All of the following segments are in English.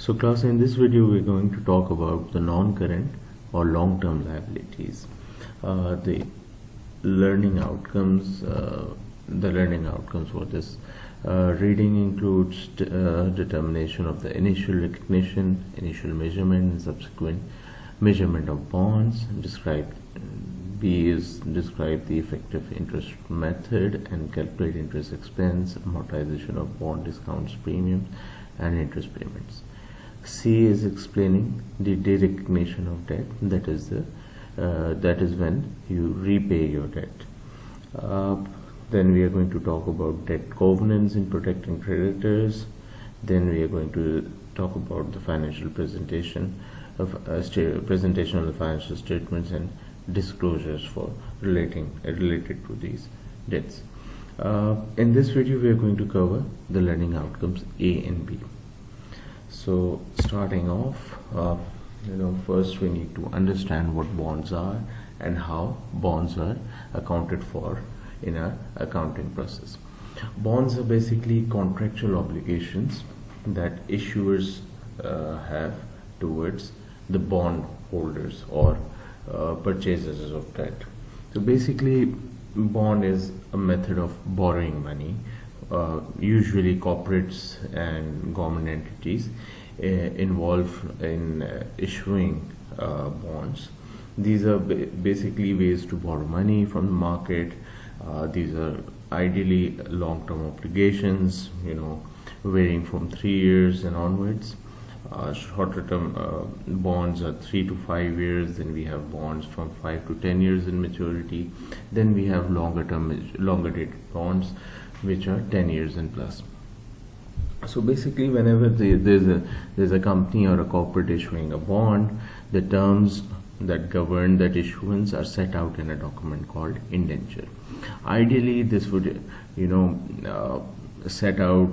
So class, in this video we're going to talk about the non-current or long-term liabilities. The learning outcomes for this reading includes determination of the initial recognition, initial measurement and subsequent measurement of bonds. B is describe the effective interest method and calculate interest expense, amortization of bond discounts, premiums and interest payments. C is explaining the derecognition of debt, that is when you repay your debt. Then we are going to talk about debt covenants in protecting creditors. Then we are going to talk about the financial presentation of presentation of the financial statements and disclosures for related to these debts. In this video we are going to cover the learning outcomes A and B. So starting off, first we need to understand what bonds are and how bonds are accounted for in our accounting process. Bonds are basically contractual obligations that issuers have towards the bond holders or purchasers of debt. So basically, bond is a method of borrowing money. Usually corporates and government entities involved in issuing bonds. These are basically ways to borrow money from the market. These are ideally long-term obligations, varying from 3 years and onwards. Shorter term bonds are 3 to 5 years. Then we have bonds from 5 to 10 years in maturity. Then we have longer dated bonds, which are 10 years and plus. So basically, whenever there's a company or a corporate issuing a bond, the terms that govern that issuance are set out in a document called indenture. Ideally, this would set out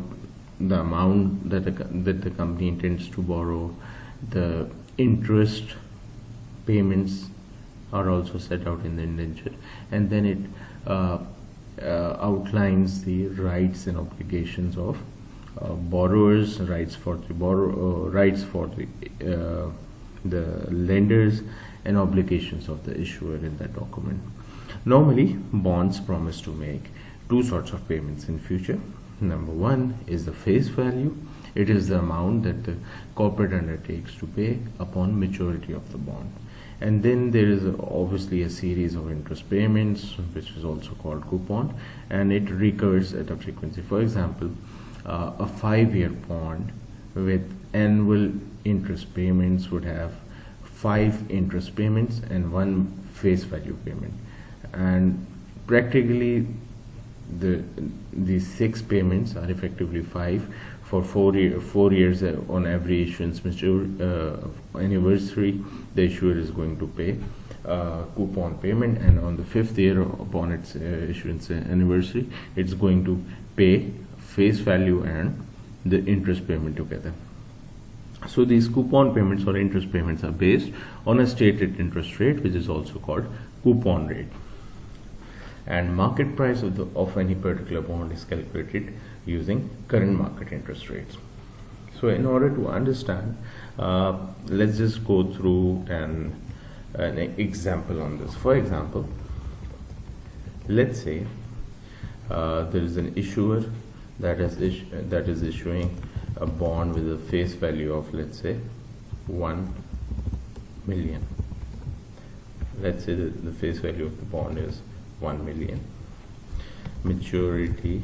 the amount that the company intends to borrow. The interest payments are also set out in the indenture, and then it outlines the rights and obligations of borrowers, rights for the lenders, and obligations of the issuer in that document. Normally, bonds promise to make two sorts of payments in future. Number one is the face value. It is the amount that the corporate undertakes to pay upon maturity of the bond. And then there is obviously a series of interest payments, which is also called coupon, and it recurs at a frequency. For example, a 5-year bond with annual interest payments would have 5 interest payments and 1 face value payment. And practically these 6 payments are effectively 5 for 4 years on every issuance anniversary. The issuer is going to pay coupon payment, and on the 5th year upon its issuance anniversary, it's going to pay face value and the interest payment together. So these coupon payments or interest payments are based on a stated interest rate, which is also called coupon rate. And market price of any particular bond is calculated using current market interest rates. So in order to understand, let's just go through an example on this. For example, let's say there is an issuer that is issuing a bond with a face value of, let's say, 1 million. Let's say that the face value of the bond is 1 million. Maturity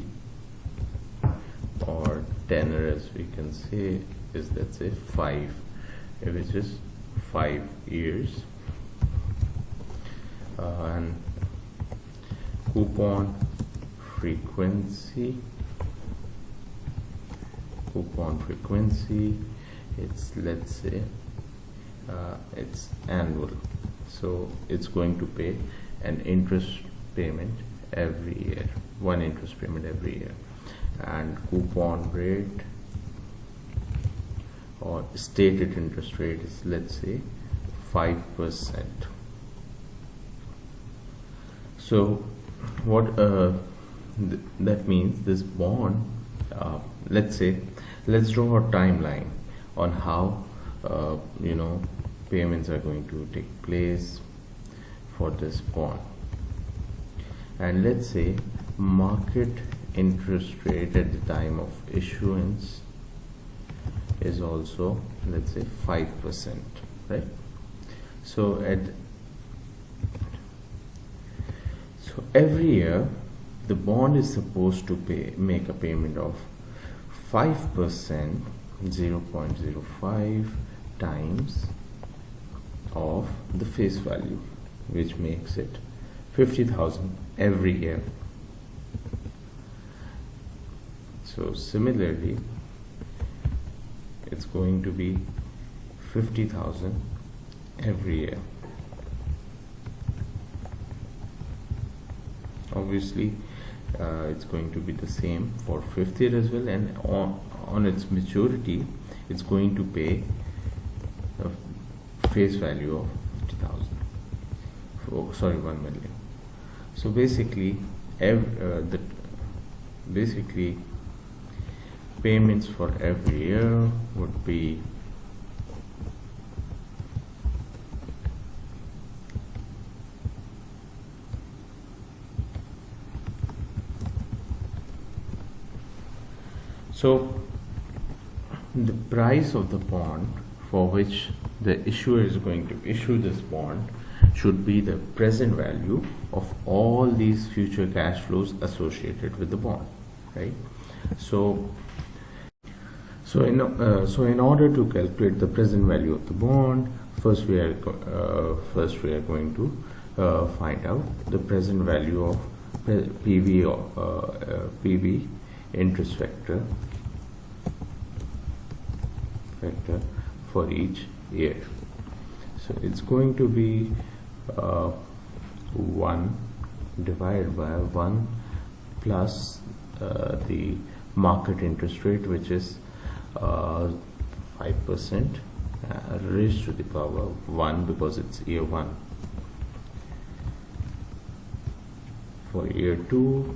or tenor, as we can say, is, let's say, 5, which is 5 years. And coupon frequency, it's, let's say, it's annual. So it's going to pay an interest payment every year, 1 interest payment every year. And coupon rate or stated interest rate is, let's say, 5%. So what that means, this bond, let's draw a timeline on how payments are going to take place for this bond. And let's say market interest rate at the time of issuance is also, let's say, 5%, right? So every year the bond is supposed to make a payment of 5%, 0.05 times of the face value, which makes it 50,000 every year. So similarly, it's going to be 50,000 every year. Obviously, it's going to be the same for fifth year as well, and on its maturity, it's going to pay a face value of 50,000. Oh, sorry, 1 million. So basically, payments for every year would be the price of the bond for which the issuer is going to issue this bond should be the present value of all these future cash flows associated with the bond, right? So in order to calculate the present value of the bond, first we are going to find out the present value of PV interest factor for each year. So it's going to be 1 divided by 1 plus the market interest rate, which is 5% raised to the power 1, because it's year 1. For year 2,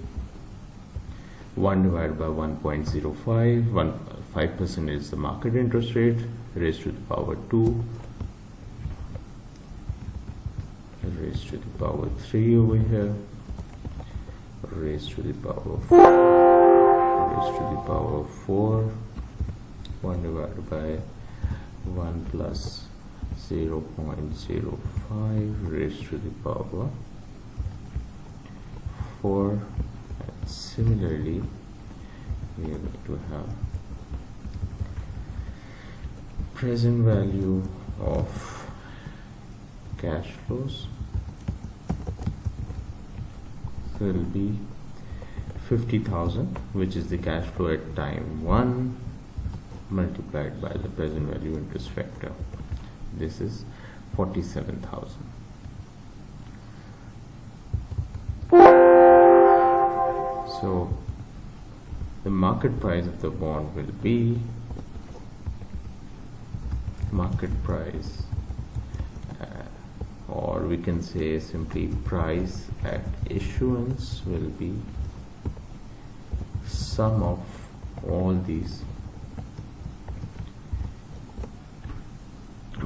1 divided by 1.05, 5% is the market interest rate, raised to the power 2, raised to the power 3 over here, raised to the power 4, raised to the power 4, 1 divided by 1 plus 0.05 raised to the power 4. And similarly, we are going to have present value of cash flows will be 50,000, which is the cash flow at time 1, multiplied by the present value interest factor. This is 47,000. So the market price of the bond will be market price, or we can say simply price at issuance will be sum of all these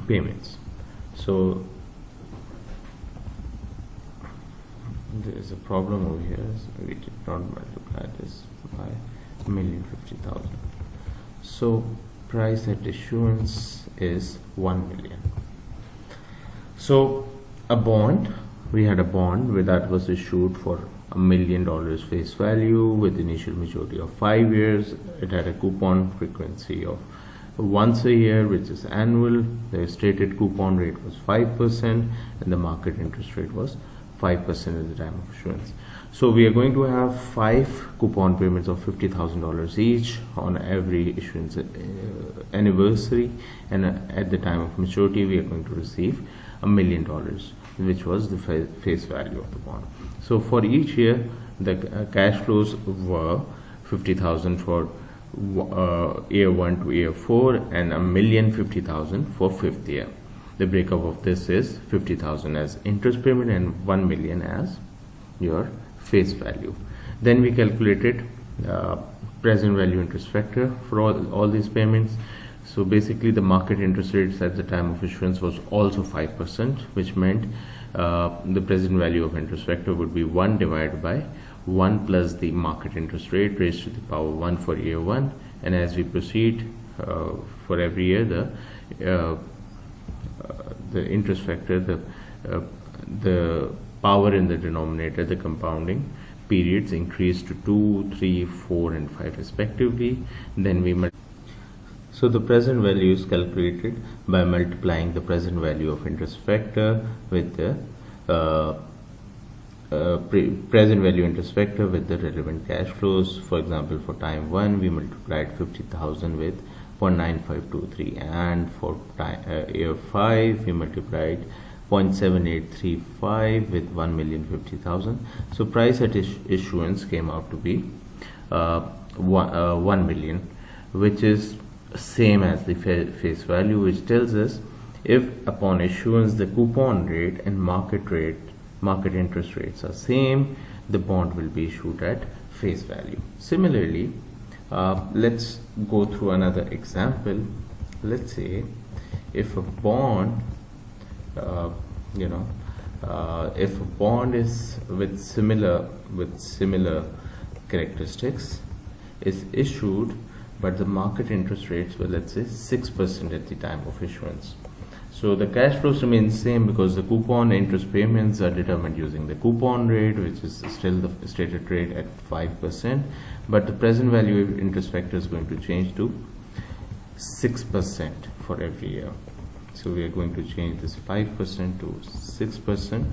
payments. So there is a problem over here, so we did not multiply this by 1,050,000. So price at issuance is 1 million. So a bond, we had a bond that was issued for $1 million face value with initial maturity of 5 years. It had a coupon frequency of once a year, which is annual. The stated coupon rate was 5%, and the market interest rate was 5% at the time of issuance. So we are going to have 5 coupon payments of $50,000 each on every issuance anniversary, and at the time of maturity we are going to receive $1 million, which was the face value of the bond. So for each year the cash flows were 50,000 for year 1 to year 4, and 1,050,000 for 5th year. The breakup of this is 50,000 as interest payment and 1 million as your face value. Then we calculated present value interest factor for all these payments. So basically the market interest rates at the time of issuance was also 5%, which meant the present value of interest vector would be 1 divided by 1 plus the market interest rate raised to the power 1 for year 1, and as we proceed for every year, the interest factor, the power in the denominator, the compounding periods increased to 2, 3, 4 and 5 respectively. Then we so the present value is calculated by multiplying the present value of interest factor with the present value interest factor with the relevant cash flows. For example, for time 1 we multiplied 50,000 with 0.9523, and for year 5 we multiplied 0.7835 with 1,050,000. So price at issuance came out to be 1 million, which is same as the face value, which tells us if upon issuance the coupon rate and market interest rates are same, the bond will be issued at face value. Similarly, let's go through another example. Let's say if a bond if a bond is with similar characteristics is issued, but the market interest rates were, let's say, 6% at the time of issuance. So the cash flows remain same because the coupon interest payments are determined using the coupon rate, which is still the stated rate at 5%, but the present value of interest factor is going to change to 6% for every year. So we are going to change this 5% to 6%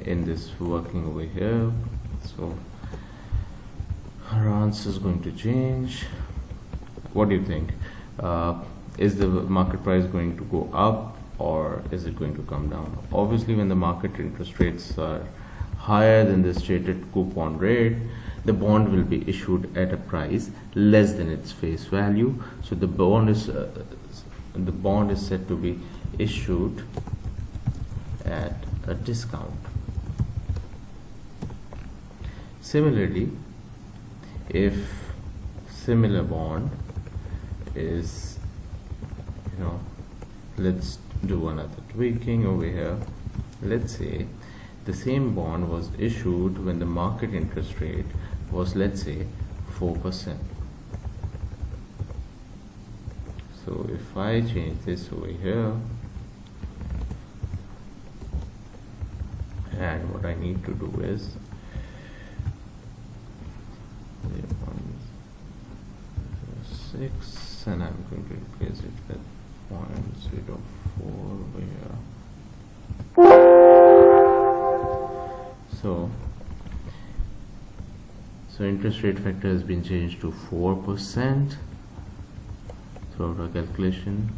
in this working over here. So our answer is going to change. What do you think? Is the market price going to go up or is it going to come down? Obviously, when the market interest rates are higher than the stated coupon rate, the bond will be issued at a price less than its face value. So the bond is said to be issued at a discount. Similarly, if similar bond is, let's do another tweaking over here. Let's say the same bond was issued when the market interest rate was, let's say, 4%. So if I change this over here, and what I need to do is 6, and I'm going to replace it with 0.04 over here. So interest rate factor has been changed to 4% throughout our calculation.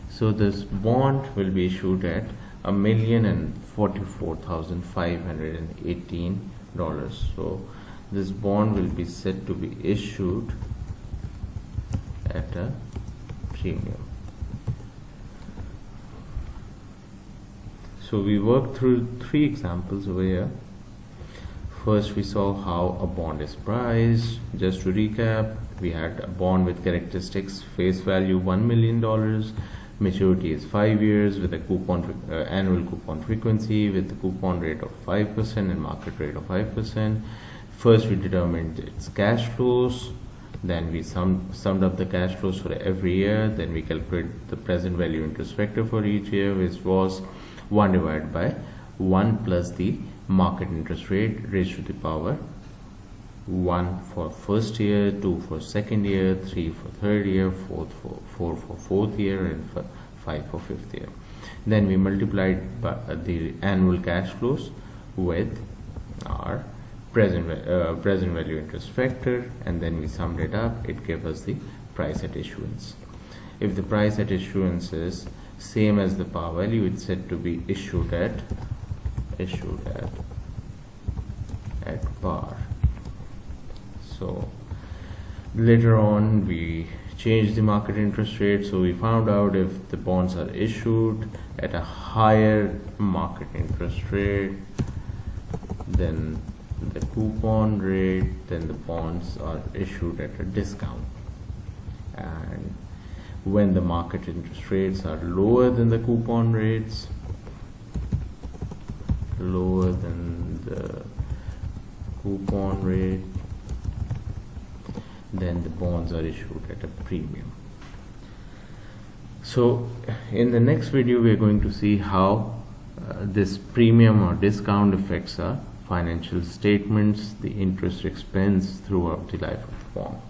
So this bond will be issued at $1,044,518. So this bond will be said to be issued at a premium. So we worked through 3 examples over here. First, we saw how a bond is priced. Just to recap, we had a bond with characteristics: face value $1 million, maturity is 5 years with a annual coupon frequency with the coupon rate of 5% and market rate of 5%. First, we determined its cash flows. Then we summed up the cash flows for every year. Then we calculated the present value interest factor for each year, which was 1 divided by 1 plus the market interest rate raised to the power 1 for first year, 2 for second year, 3 for third year, 4 for fourth year, and 5 for fifth year. Then we multiplied by the annual cash flows with our present value interest factor, and then we summed it up. It gave us the price at issuance. If the price at issuance is same as the par value, it's said to be issued at par. So later on we changed the market interest rate, so we found out if the bonds are issued at a higher market interest rate than the coupon rate, then the bonds are issued at a discount. And when the market interest rates are lower than the coupon rates, lower than the coupon rate, then the bonds are issued at a premium. So in the next video we are going to see how this premium or discount affects our financial statements, the interest expense throughout the life of the bond.